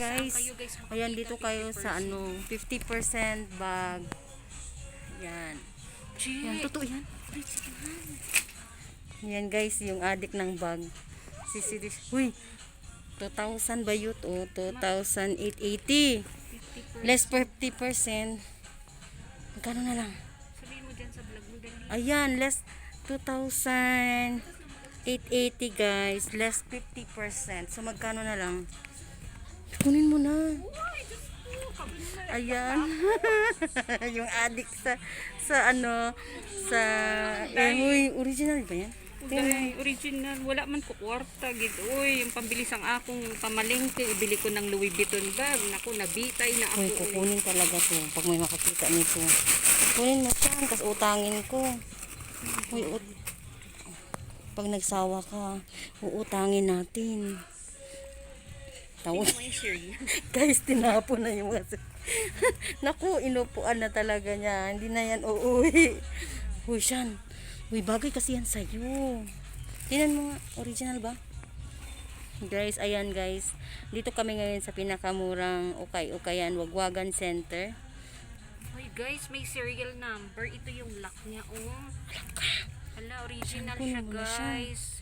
guys. Kayo guys, Ayan, dito kayo sa 50% bag. Yan. Yan, totoo yan. Yan guys, yung adik ng bag. Uy, 2,000 ba yun? O, 2,880. Less 50%. Magkano na lang? Sabihin mo dyan sa vlog mo dali. Ayan, less 2,880 guys. Less 50%. So, magkano na lang? Kunin mo na. Ayan. Yung adik sa original ba yan? Dahil original, wala man ko kwarta gid. Uy, yung pambilis ang akong pamalengke, ibili ko ng Louis Vuitton bag. Naku, nabitay na ako. Uy, kukunin talaga to pag may makakita nito. Kunin mo siya, tapos utangin ko. Uy, pag nagsawa ka, uutangin natin. Tawag. Guys, tinapon na yung mga naku, inupuan na talaga niya. Hindi na yan uuwi. Uy, Shan. Uy, bagay kasi yan sa'yo. Tingnan mo nga, original ba? Guys, ayan guys. Dito kami ngayon sa pinakamurang Ukay-Ukayan, Wagwagan Center. Uy guys, may serial number. Ito yung lock niya, oh. Hala, original siya guys.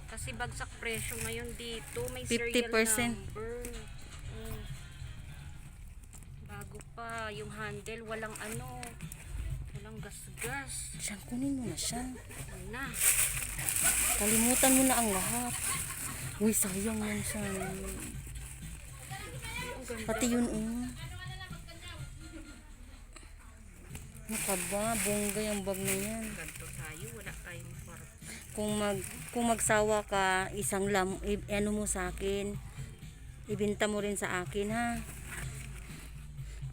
Kasi bagsak presyo ngayon dito. May serial 50%. number. Oh. Bago pa. Yung handle, walang walang gas-gas. Shan, kunin mo na siya. Na. Kalimutan mo na ang lahat. Uy, sayang yan siya. Pati yun, Nakaba, bongga yung bag na yan. Ganto tayo, wala tayong kwarta. Kung magsawa ka, ano mo sa akin. Ibenta mo rin sa akin, ha.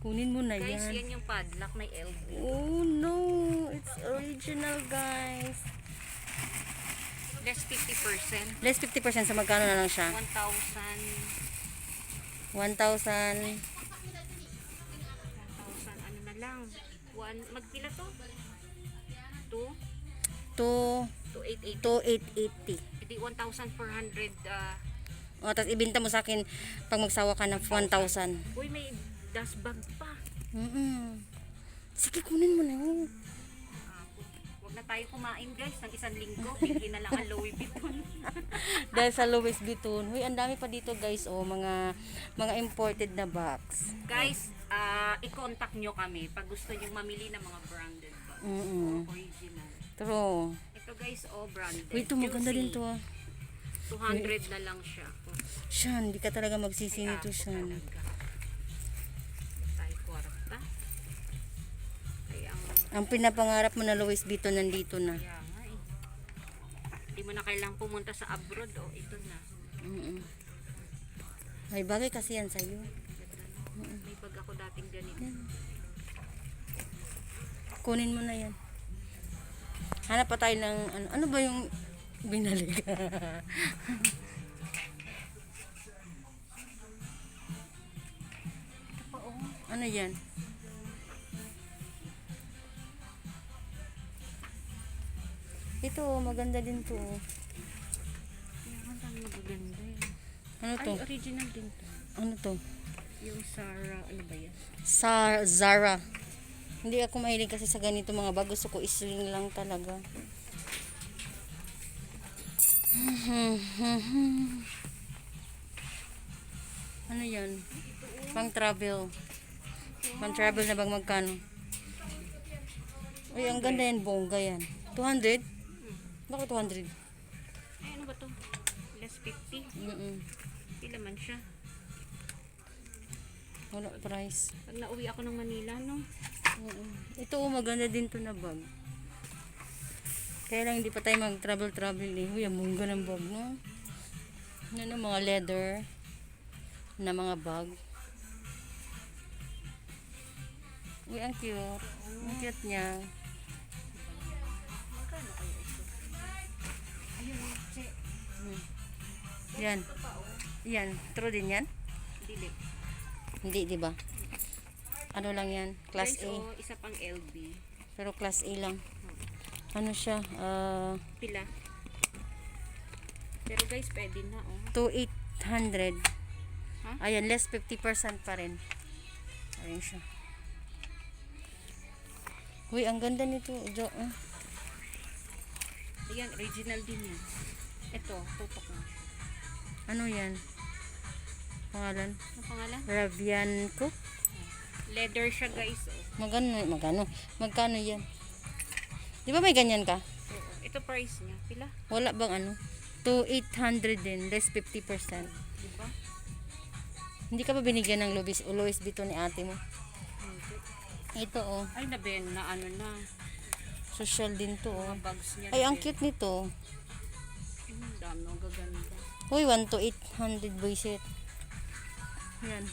Kunin mo na Guys, yan. yan yung padlock, may elbow. Oh no, it's original guys. Less 50%. Less 50%, sa magkano na lang siya? 1,000. 1,000. 1,000 ano na lang. Magpila to? 2,880. Hindi 1,400. O, tapos ibenta mo sa akin pag magsawa ka ng 1,000. Uy, may dust bag pa. Sige, kunin mo na yun. Huwag na tayo kumain guys ng 1 linggo. Bilhin na lang ang Louis Vuitton. Dahil sa Louis Vuitton. Huy, ang dami pa dito guys. O, mga imported na box. Guys, i-contact nyo kami pag gusto nyo mamili ng mga branded bags. Original. True. Ito guys, branded. Uy, ito maganda din to. 200 na lang siya. Shan, hindi ka talaga magsisi nito, Shan. Tayo kwarta. Kaya Ang pinapangarap mo na Louis Vuitton nandito na. nga Hindi mo na kailangang pumunta sa abroad. Ito na. May bagay kasi yan sa'yo. May bag ako dating ganito. Kunin mo na yan. Hanap pa tayo ng ano ba yung binalik? Ano yan? Ito, maganda din to. Ang magaganda yun. Ano to? Ay, original din to. Ano to? Yung Zara, ano ba yan? Zara. Hindi ako mahilig kasi sa ganito mga bag. Gusto ko isling lang talaga. Ano yan? Pang travel. Pang travel na bag magkano? Uy, ang ganda yan. Bongga yan. 200? Bakit 200? Ay, ano ba to? Less 50? Pila man siya. Wala price. Pag nauwi ako ng Manila, no? Ito, maganda din to na bag. Kaya lang hindi pa tayo mag-travel eh. Uy, ang mungga ng bag, no? Ano, mga leather na mga bag. Uy, ang cute. Ang cute niya. Magkano kayo ito? Ayun, che. Yan. Yan. True din yan? Dili. Hindi, di ba? Ano lang yan? Class Guys, A. isa pang LB. Pero class A lang. Ano siya? Pila. Pero guys, pwede na, 2,800. Ha? Ayan, less 50% pa rin. Ayan siya. Uy, ang ganda nito. Ayan, original din yan. Ito, tutok na. Ano yan? Pangalan? Ano pangalan? Ravianco? Leather siya guys. Oh. Magkano yan? Di ba may ganyan ka? Oo. Ito price niya. Pila? Wala bang ano? 2,800 din, less 50%. Diba? Hindi ka ba binigyan ng Louis Vuitton ni ate mo? Ito oh, Ay, naben na ano na. social din to oh. Mga bags niya. Ay, ang cute nito. Dami, ang gaganda. Uy, 1 to 800 buisit. Yan.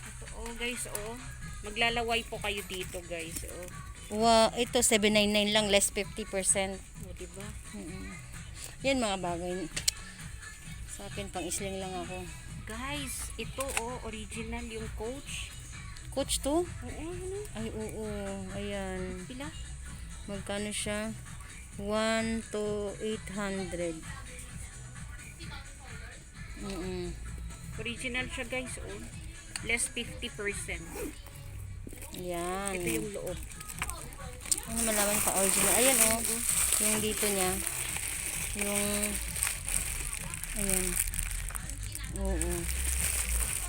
Ito, oh guys, oh. Maglalaway po kayo dito guys, oh. Ito 799 lang, less 50%. Oh, diba? Yan mga bagay. Sa akin, pang isling lang ako. Guys, ito oh, original yung Coach. Coach to? Oo, ano? Ay, oo. Ayan. Pila? Magkano siya? 1 to 800. Original siya guys, oh. Less 50%. Yan. Ito yung loob. Ano malaman pa original? Ayan oh. Yung dito niya. Yung ayan. Oo.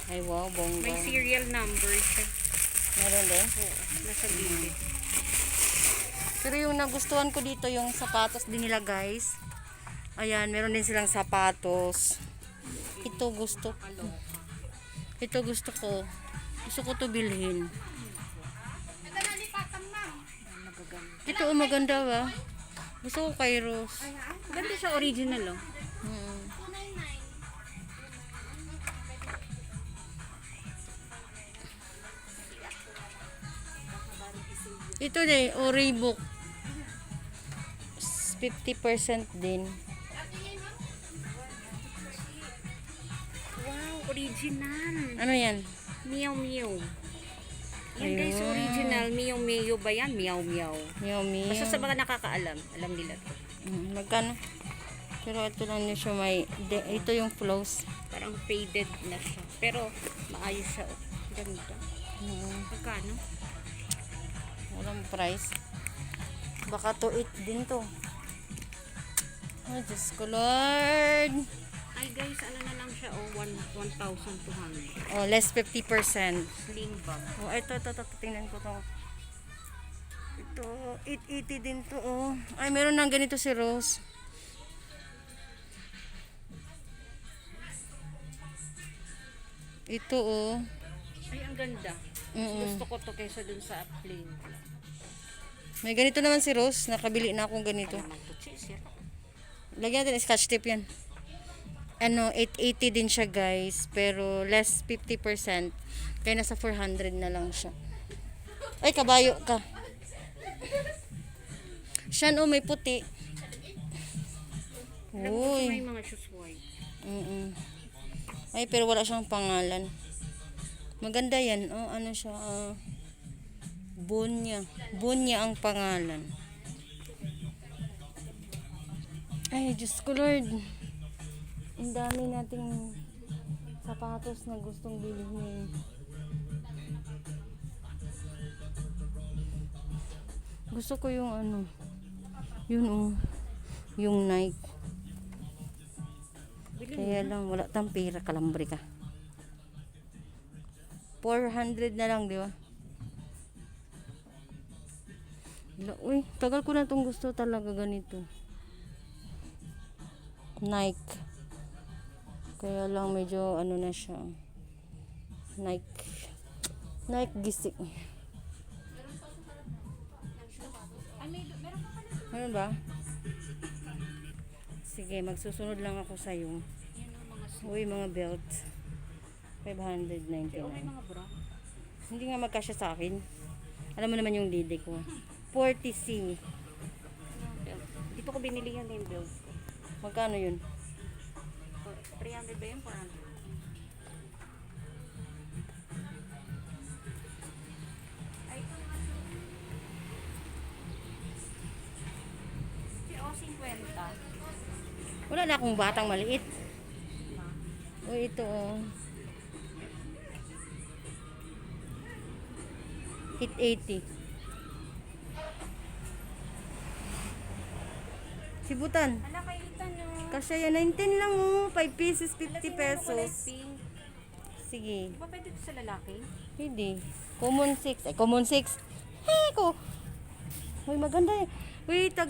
Ay wow, bongga. May serial number siya. Meron din. Oo, nasa gilid. Pero yung nagustuhan ko dito yung sapatos din nila guys. Ayan, meron din silang sapatos. Ito gusto ko. Ito gusto ko. Gusto ko to bilhin. Ito oh, maganda ba? Gusto ko kay Rose. Ganda siya original, oh. Ito din, Reebok. 50% din. Wow, original. Ano yan? Meow Meow. Yan guys, Ayun. original. Meow Meow ba yan? Meow Meow. Meow Meow. Basta sa mga nakakaalam, alam nila to. Magkano? Pero ito lang niya siya may, ito yung flows. Parang faded na siya. Pero maayos siya, oh. Ganda. Magkano? Walang price. Baka to eat din to. Ay, Diyos ko Lord. Ay guys, ano na lang siya, oh. 1,200. Oh, less 50%. Sling bag. Oh, ito, tingnan ko to. Ito, 880 din to, oh. Ay, meron nang ganito si Rose. Ito, oh. Ay, ang ganda. Gusto ko to kaysa dun sa plain. May ganito naman si Rose. Nakabili na akong ganito. Naman to, cheese, yan. Lagyan natin scotch tape yan. Ano, 880 din siya guys. Pero less 50%. Kaya nasa 400 na lang siya. Ay, kabayo ka. Siya oh, may puti. Alam ko Uy. may mga shoes white. Ay, pero wala siyang pangalan. Maganda yan. Oh, ano siya? Bonya. Bonya ang pangalan. Ay, Diyos ko Lord. Ang dami nating sapatos na gustong bilhin. Gusto ko yung ano. Yun oh. Yung Nike. Kaya lang, wala tang pera, kalambre ka. 400 na lang, di ba? Uy, tagal ko na itong gusto talaga ganito. Nike. Kaya lang medyo ano na siya. Nike. Nike gisik. Meron ba? Sige, magsusunod lang ako sa'yo. Uy, mga belt. 599. Okay, mga bra. Hindi nga magkasya sa akin. Alam mo naman yung didi ko. 40C. Dito ko binili yan yung bills ko. Magkano yun? 300 ba yun? 400? Ay. O, 50. Wala na akong batang maliit. Uy, ito oh. Hit 80. Sibutan. Ala, kaitan no. Kasya yan, 19 lang oh. 5 pieces, 50 Tingnan mo kulay pesos. pink. Sige. Di ba pwede ito sa lalaki? Hindi. Common 6. Ay, common 6. Hey, ko. Uy, maganda eh. Uy, tag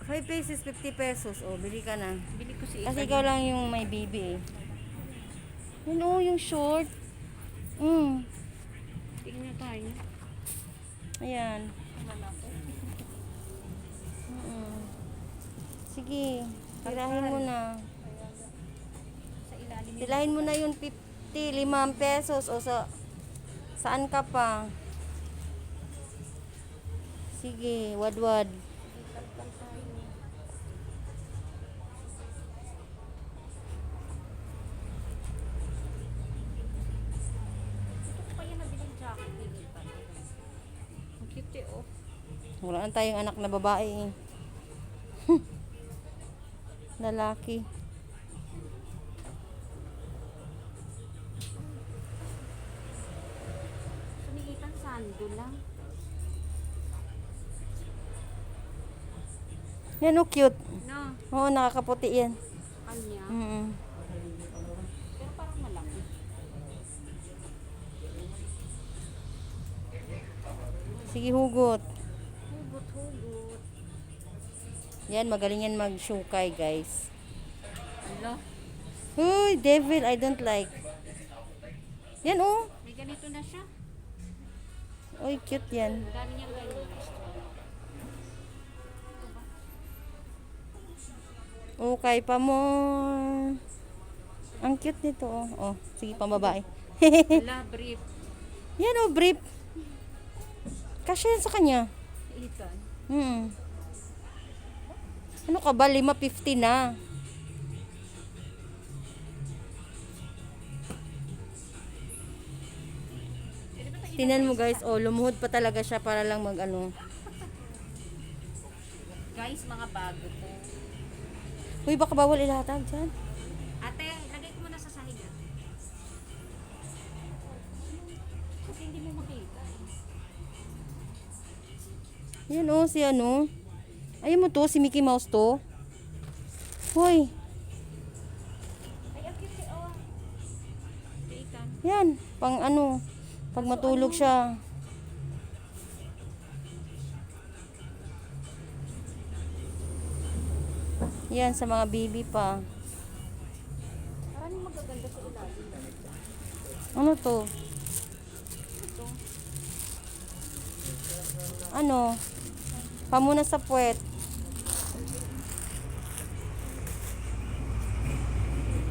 5 pieces, 50 pesos. Oh, bili ka na. Bili ko si Kasi Ethan. ikaw lang yung may baby eh. Yun oh, yung short. Tingnan tayo. Ayan. Lalaki. Sige. Tirahin mo na. Sa ilalim. Tirahin mo na yung 50, 5 pesos. O saan ka pa? Sige, wadwad. Ikalkal tayo. Ito ko kaya nabilang jacket ni Ethan. Ang cute eh, oh. Wala na tayong anak na babae eh. Lalaki. So, ni Ethan, sando lang. Yan oh, cute. No, Oo, nakakaputi yan. kanya. Pero parang malaki. Sige, hugot. Hugot. Yan, magaling yan mag-shukay, guys. Ala, Uy, devil, I don't like. Yan oh. may ganito na siya. Uy, cute yan. Ang dami niyang ganyan. Okay pa mo. Ang cute nito oh. Oh, sige, pambabae. Ala, brief. Yan oh, brief. Kasya yan sa kanya. Ethan. Ano ka ba? 5.50 na. Tinan mo guys, oh, lumuhod pa talaga siya para lang mag ano. Guys, mga bago to. Uy, baka bawal ilatag dyan. Ate, lagay ko muna sa sahig. Ah. Kasi hindi mo makita. Yan oh, si ano. Ayun mo to, si Mickey Mouse to. Hoy, Ay, ang cute eh, oh. Ethan. yan, pang ano, pag matulog siya. Yan, sa mga baby pa. Parang magaganda sa ilalim. Ano to? Ito. Ano? Pamuna sa puwet.